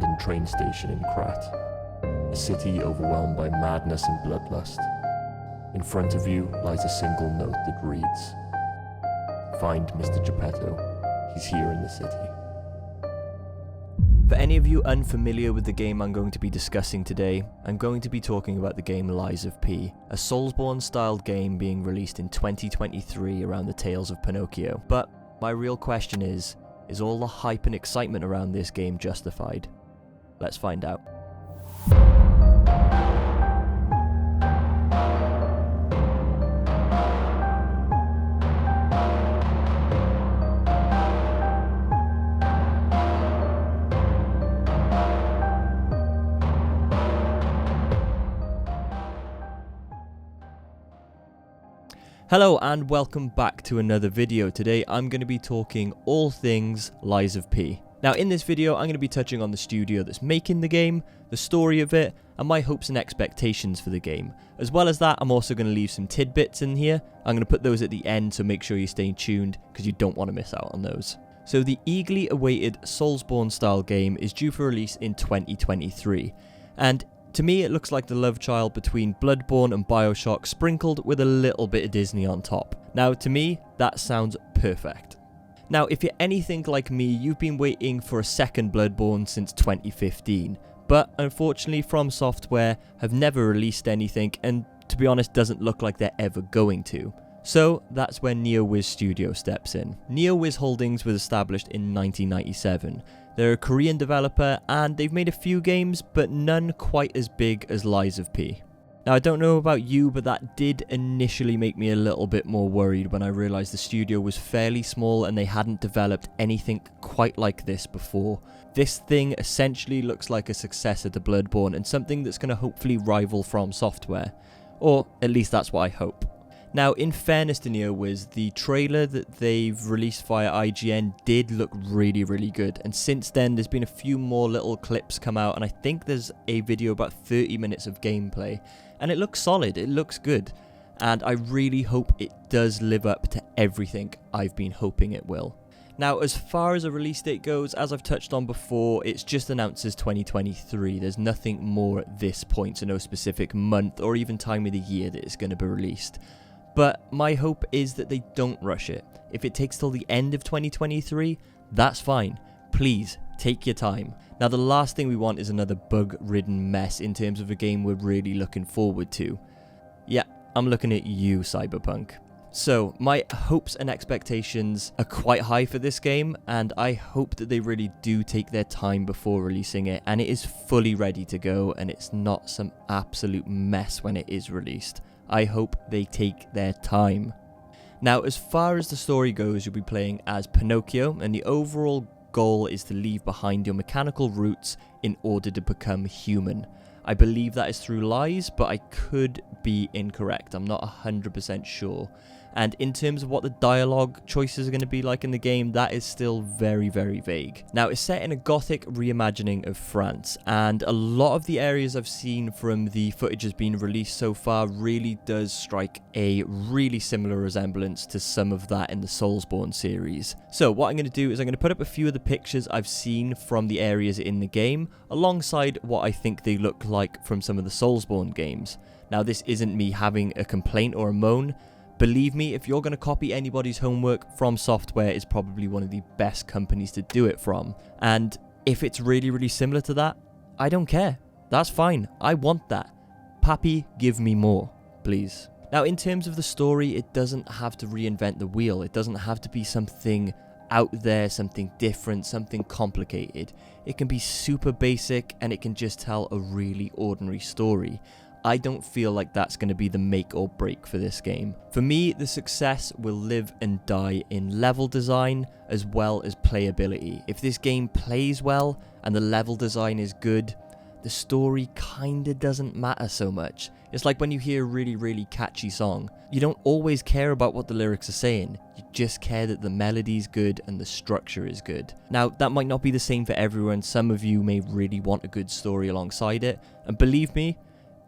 abandoned train station in Krat, a city overwhelmed by madness and bloodlust. In front of you lies a single note that reads, "Find Mr. Geppetto, he's here in the city." For any of you unfamiliar with the game I'm going to be discussing today, I'm going to be talking about the game Lies of P, a Soulsborne-styled game being released in 2023 around the Tales of Pinocchio. But my real question is all the hype and excitement around this game justified? Let's find out. Hello and welcome back to another video. Today I'm going to be talking all things Lies of P. Now in this video I'm going to be touching on the studio that's making the game, the story of it, and my hopes and expectations for the game. As well as that, I'm also going to leave some tidbits in here. I'm going to put those at the end, so make sure you stay tuned because you don't want to miss out on those. So the eagerly awaited Soulsborne style game is due for release in 2023, and to me, it looks like the love child between Bloodborne and Bioshock sprinkled with a little bit of Disney on top. Now, to me, that sounds perfect. Now, if you're anything like me, you've been waiting for a second Bloodborne since 2015, but unfortunately From Software have never released anything, and to be honest, doesn't look like they're ever going to. So that's where NeoWiz Studio steps in. NeoWiz Holdings was established in 1997. They're a Korean developer and they've made a few games, but none quite as big as Lies of P. Now I don't know about you, but that did initially make me a little bit more worried when I realised the studio was fairly small and they hadn't developed anything quite like this before. This thing essentially looks like a successor to Bloodborne and something that's going to hopefully rival From Software. Or at least that's what I hope. Now, in fairness to NeoWiz, the trailer that they've released via IGN did look really, really good. And since then, there's been a few more little clips come out, and I think there's a video about 30 minutes of gameplay. And it looks solid, it looks good. And I really hope it does live up to everything I've been hoping it will. Now, as far as a release date goes, as I've touched on before, it's just announced as 2023. There's nothing more at this point, so no specific month or even time of the year that it's going to be released. But my hope is that they don't rush it. If it takes till the end of 2023, that's fine. Please, take your time. Now the last thing we want is another bug-ridden mess in terms of a game we're really looking forward to. Yeah, I'm looking at you, Cyberpunk. So, my hopes and expectations are quite high for this game, and I hope that they really do take their time before releasing it, and it is fully ready to go, and it's not some absolute mess when it is released. I hope they take their time. Now, as far as the story goes, you'll be playing as Pinocchio, and the overall goal is to leave behind your mechanical roots in order to become human. I believe that is through lies, but I could be incorrect. I'm not 100% sure. And in terms of what the dialogue choices are going to be like in the game, that is still very, very vague. Now, it's set in a gothic reimagining of France, and a lot of the areas I've seen from the footage that's been released so far really does strike a really similar resemblance to some of that in the Soulsborne series. So what I'm going to do is I'm going to put up a few of the pictures I've seen from the areas in the game, alongside what I think they look like from some of the Soulsborne games. Now, this isn't me having a complaint or a moan. Believe me, if you're going to copy anybody's homework, From Software is probably one of the best companies to do it from. And if it's really, really similar to that, I don't care. That's fine. I want that. Papi, give me more, please. Now, in terms of the story, it doesn't have to reinvent the wheel. It doesn't have to be something out there, something different, something complicated. It can be super basic and it can just tell a really ordinary story. I don't feel like that's going to be the make or break for this game. For me, the success will live and die in level design as well as playability. If this game plays well and the level design is good, the story kinda doesn't matter so much. It's like when you hear a really, really catchy song. You don't always care about what the lyrics are saying. You just care that the melody's good and the structure is good. Now, that might not be the same for everyone. Some of you may really want a good story alongside it. And believe me,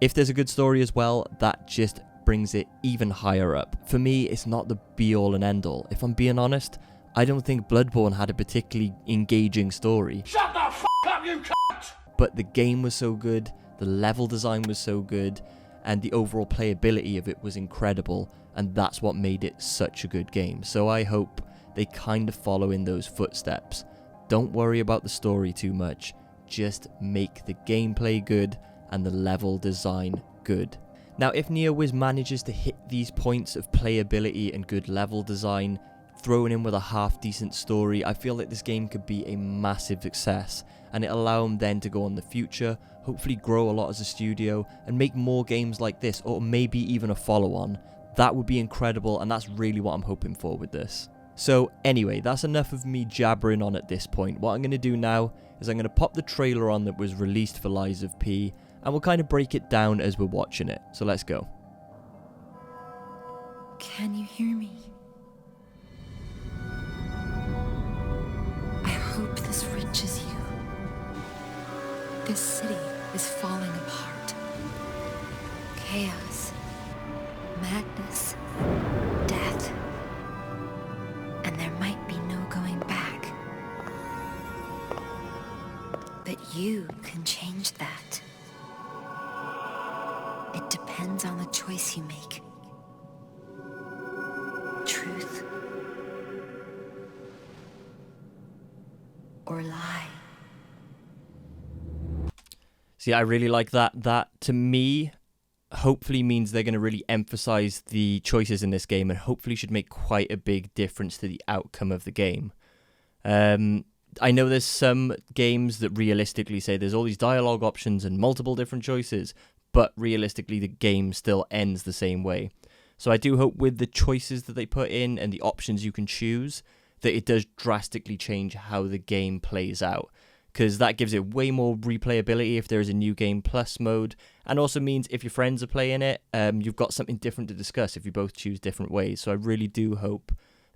if there's a good story as well, that just brings it even higher up. For me, it's not the be-all and end-all. If I'm being honest, I don't think Bloodborne had a particularly engaging story. Shut the f*** up, you cunt! but the game was so good, the level design was so good, and the overall playability of it was incredible, and that's what made it such a good game. So I hope they kind of follow in those footsteps. Don't worry about the story too much, just make the gameplay good and the level design good. Now, if NeoWiz manages to hit these points of playability and good level design, thrown in with a half-decent story, I feel like this game could be a massive success, and it'll allow them then to go on the future, hopefully grow a lot as a studio, and make more games like this, or maybe even a follow-on. That would be incredible, and that's really what I'm hoping for with this. So anyway, that's enough of me jabbering on at this point. What I'm going to do now is I'm going to pop the trailer on that was released for Lies of P, and we'll kind of break it down as we're watching it. So let's go. Can you hear me? I hope this reaches you. This city is falling apart. Chaos, madness, death. And there might be no going back. But you can change that. It depends on the choice you make. Truth or lie. See, I really like that. That, to me, hopefully means they're going to really emphasize the choices in this game, and hopefully should make quite a big difference to the outcome of the game. I know there's some games that realistically say there's all these dialogue options and multiple different choices, but realistically the game still ends the same way. So I do hope with the choices that they put in and the options you can choose, that it does drastically change how the game plays out, because that gives it way more replayability if there is a new game plus mode, and also means if your friends are playing it, you've got something different to discuss if you both choose different ways. So I really do hope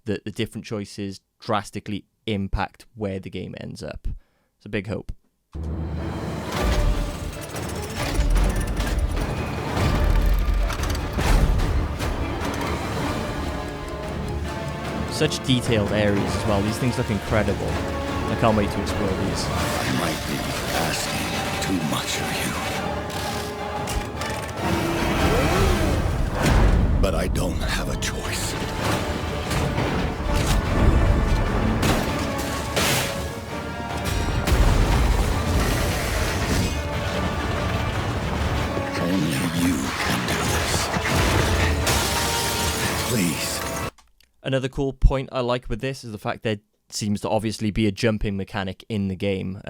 that the different choices drastically impact where the game ends up. It's a big hope. Such detailed areas as well. These things look incredible. I can't wait to explore these. I might be asking too much of you. But I don't have a choice. Only you can do this. Please. Another cool point I like with this is the fact there seems to obviously be a jumping mechanic in the game.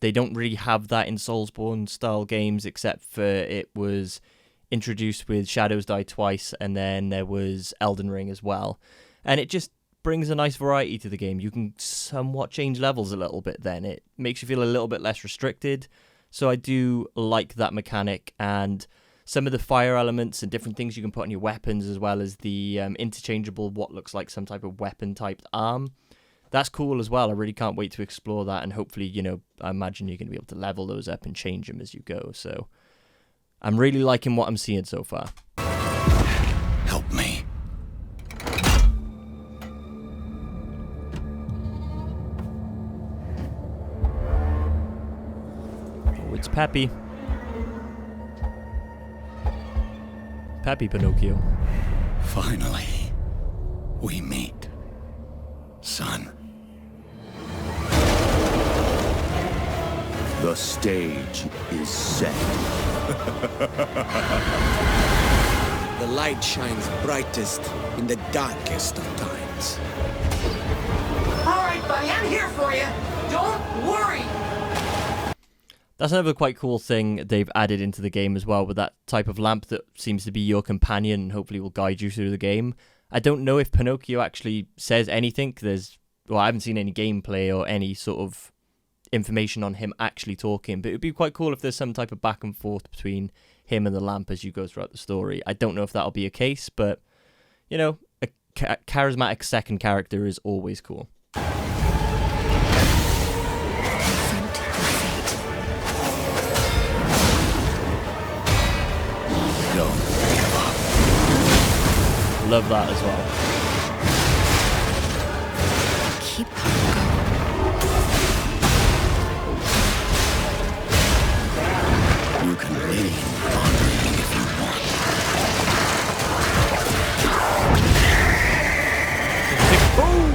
They don't really have that in Soulsborne style games, except for it was introduced with Shadows Die Twice, and then there was Elden Ring as well. And it just brings a nice variety to the game. You can somewhat change levels a little bit then. It makes you feel a little bit less restricted. So I do like that mechanic, and some of the fire elements and different things you can put on your weapons, as well as the interchangeable, what looks like some type of weapon-typed arm. That's cool as well. I really can't wait to explore that, and hopefully, you know, I imagine you're going to be able to level those up and change them as you go. So I'm really liking what I'm seeing so far. Help me. Oh, it's Peppy. Peppy Pinocchio. Finally, we meet, son. The stage is set. The light shines brightest in the darkest of times. All right, buddy, I'm here for you. Don't worry. That's another quite cool thing they've added into the game as well, with that type of lamp that seems to be your companion and hopefully will guide you through the game. I don't know if Pinocchio actually says anything. I haven't seen any gameplay or any sort of information on him actually talking, but it would be quite cool if there's some type of back and forth between him and the lamp as you go throughout the story. I don't know if that'll be a case, but, you know, a charismatic second character is always cool. Don't give up. Love that as well. Keep on going. can lean on me if you want. Boom!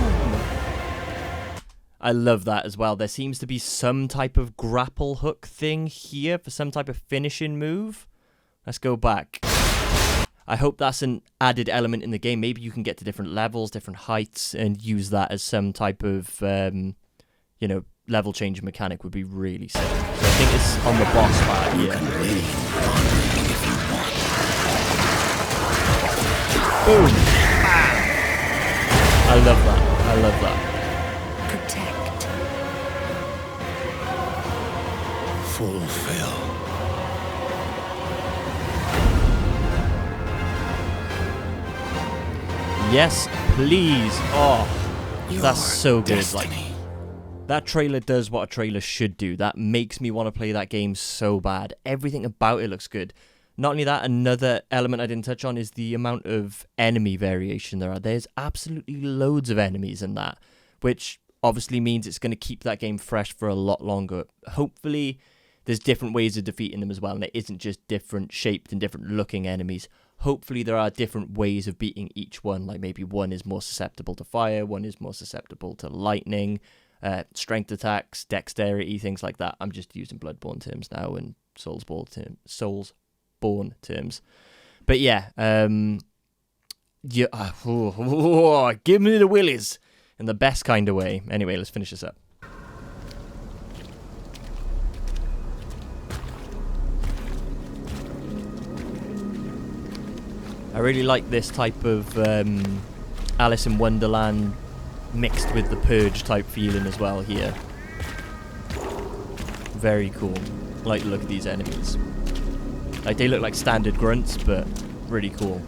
I love that as well. There seems to be some type of grapple hook thing here for some type of finishing move. Let's go back. I hope that's an added element in the game. Maybe you can get to different levels, different heights, and use that as some type of, you know, level change mechanic would be really sick. So I think it's on the boss part here. Boom! Bam! I love that. I love that. Protect. Fulfill. Yes, please. Oh, that's so good. Destiny. Like, that trailer does what a trailer should do. That makes me want to play that game so bad. Everything about it looks good. Not only that, another element I didn't touch on is the amount of enemy variation there are. There's absolutely loads of enemies in that, which obviously means it's going to keep that game fresh for a lot longer. Hopefully, there's different ways of defeating them as well, and it isn't just different shaped and different looking enemies. Hopefully, there are different ways of beating each one, like maybe one is more susceptible to fire, one is more susceptible to lightning, strength attacks, dexterity, things like that. I'm just using Bloodborne terms now and Soulsborne terms. But yeah, give me the willies in the best kind of way. Anyway, let's finish this up. I really like this type of Alice in Wonderland mixed with the Purge type feeling as well here. Very cool. I like the look of these enemies. Like, they look like standard grunts, but really cool.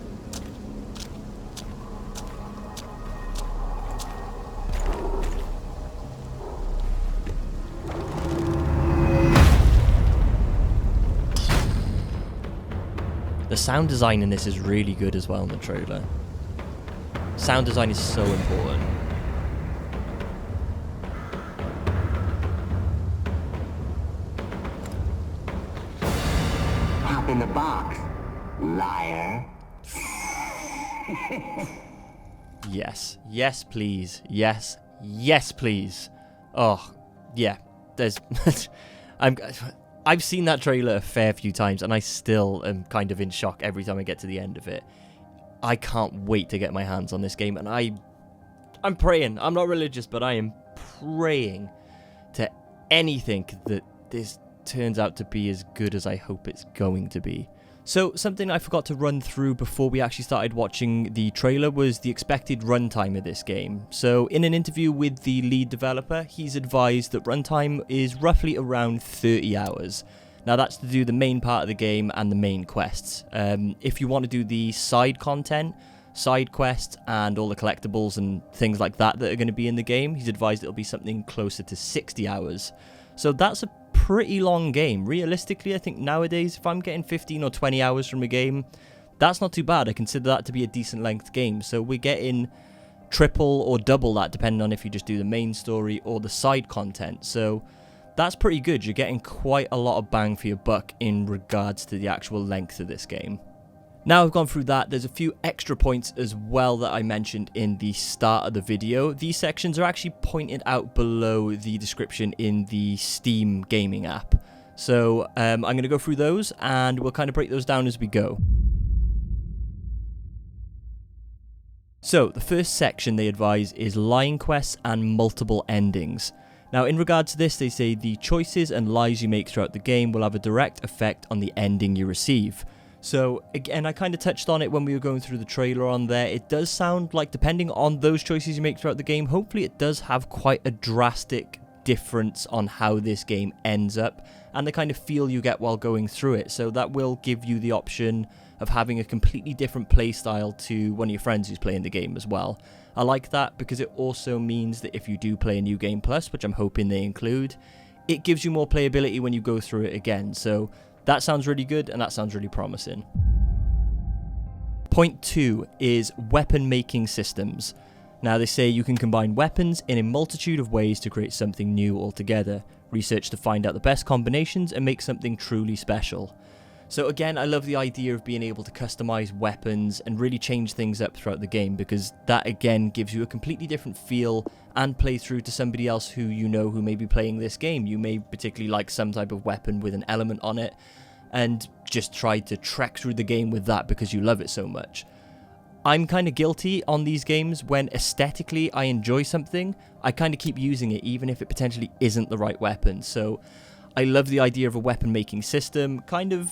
The sound design in this is really good as well in the trailer. Sound design is so important. Hop in the box, liar. Yes. Yes, please. Yes. Yes, please. Oh, yeah. There's... I've seen that trailer a fair few times, and I still am kind of in shock every time I get to the end of it. I can't wait to get my hands on this game, and I'm praying. I'm not religious, but I am praying to anything that this turns out to be as good as I hope it's going to be. So, something I forgot to run through before we actually started watching the trailer was the expected runtime of this game. So, in an interview with the lead developer, he's advised that runtime is roughly around 30 hours. Now, that's to do the main part of the game and the main quests. If you want to do the side content, side quests, and all the collectibles and things like that that are going to be in the game, he's advised it'll be something closer to 60 hours. So, that's a pretty long game. Realistically, I think nowadays, if I'm getting 15 or 20 hours from a game, that's not too bad. I consider that to be a decent length game. So we're getting triple or double that, depending on if you just do the main story or the side content. So that's pretty good. You're getting quite a lot of bang for your buck in regards to the actual length of this game. Now I've gone through that, there's a few extra points as well that I mentioned in the start of the video. These sections are actually pointed out below the description in the Steam gaming app. So I'm going to go through those and we'll kind of break those down as we go. So the first section they advise is lying quests and multiple endings. Now in regards to this, they say the choices and lies you make throughout the game will have a direct effect on the ending you receive. So, again, I kind of touched on it when we were going through the trailer on there. It does sound like, depending on those choices you make throughout the game, hopefully it does have quite a drastic difference on how this game ends up and the kind of feel you get while going through it. So that will give you the option of having a completely different playstyle to one of your friends who's playing the game as well. I like that because it also means that if you do play a New Game Plus, which I'm hoping they include, it gives you more playability when you go through it again. So that sounds really good, and that sounds really promising. Point 2 is weapon making systems. Now they say you can combine weapons in a multitude of ways to create something new altogether. research to find out the best combinations and make something truly special. So again, I love the idea of being able to customize weapons and really change things up throughout the game, because that again gives you a completely different feel and playthrough to somebody else who you know who may be playing this game. You may particularly like some type of weapon with an element on it and just try to trek through the game with that because you love it so much. I'm kind of guilty on these games when aesthetically I enjoy something, I kind of keep using it even if it potentially isn't the right weapon. So I love the idea of a weapon making system. Kind of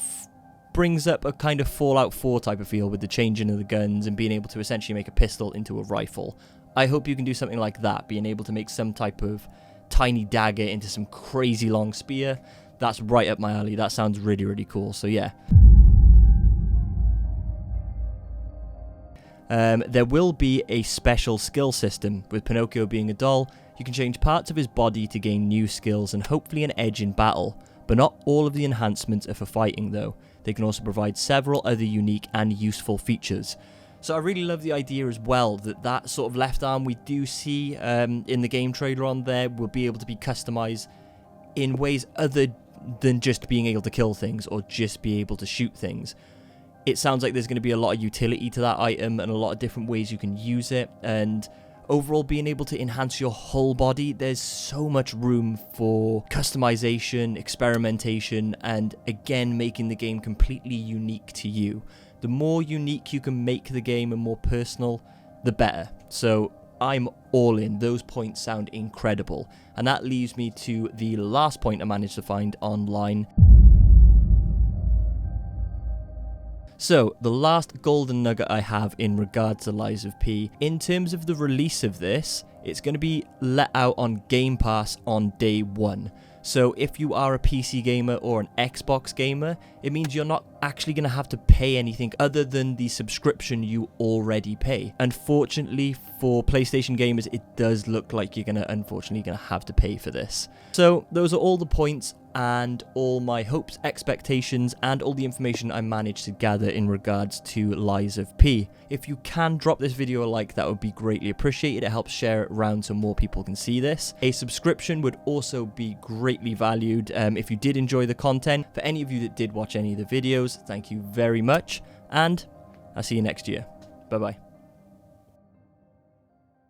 brings up a kind of Fallout 4 type of feel with the changing of the guns and being able to essentially make a pistol into a rifle. I hope you can do something like that, being able to make some type of tiny dagger into some crazy long spear. That's right up my alley. That sounds really, really cool. So yeah. There will be a special skill system. With Pinocchio being a doll, you can change parts of his body to gain new skills and hopefully an edge in battle. But not all of the enhancements are for fighting though. They can also provide several other unique and useful features. So I really love the idea as well that sort of left arm we do see in the game trailer on there will be able to be customized in ways other than just being able to kill things or just be able to shoot things. It sounds like there's going to be a lot of utility to that item and a lot of different ways you can use it, and overall being able to enhance your whole body. There's so much room for customization, experimentation, and again making the game completely unique to you. The more unique you can make the game and more personal, the better. So I'm all in. Those points sound incredible. And that leaves me to the last point I managed to find online. So, the last golden nugget I have in regards to Lies of P, in terms of the release of this, it's going to be let out on Game Pass on day 1. So if you are a PC gamer or an Xbox gamer, it means you're not actually going to have to pay anything other than the subscription you already pay. Unfortunately for PlayStation gamers, it does look like you're unfortunately going to have to pay for this. So those are all the points and all my hopes, expectations, and all the information I managed to gather in regards to Lies of P. If you can drop this video a like, that would be greatly appreciated. It helps share it around so more people can see this. A subscription would also be greatly valued if you did enjoy the content. For any of you that did watch any of the videos, thank you very much, and I'll see you next year. Bye bye.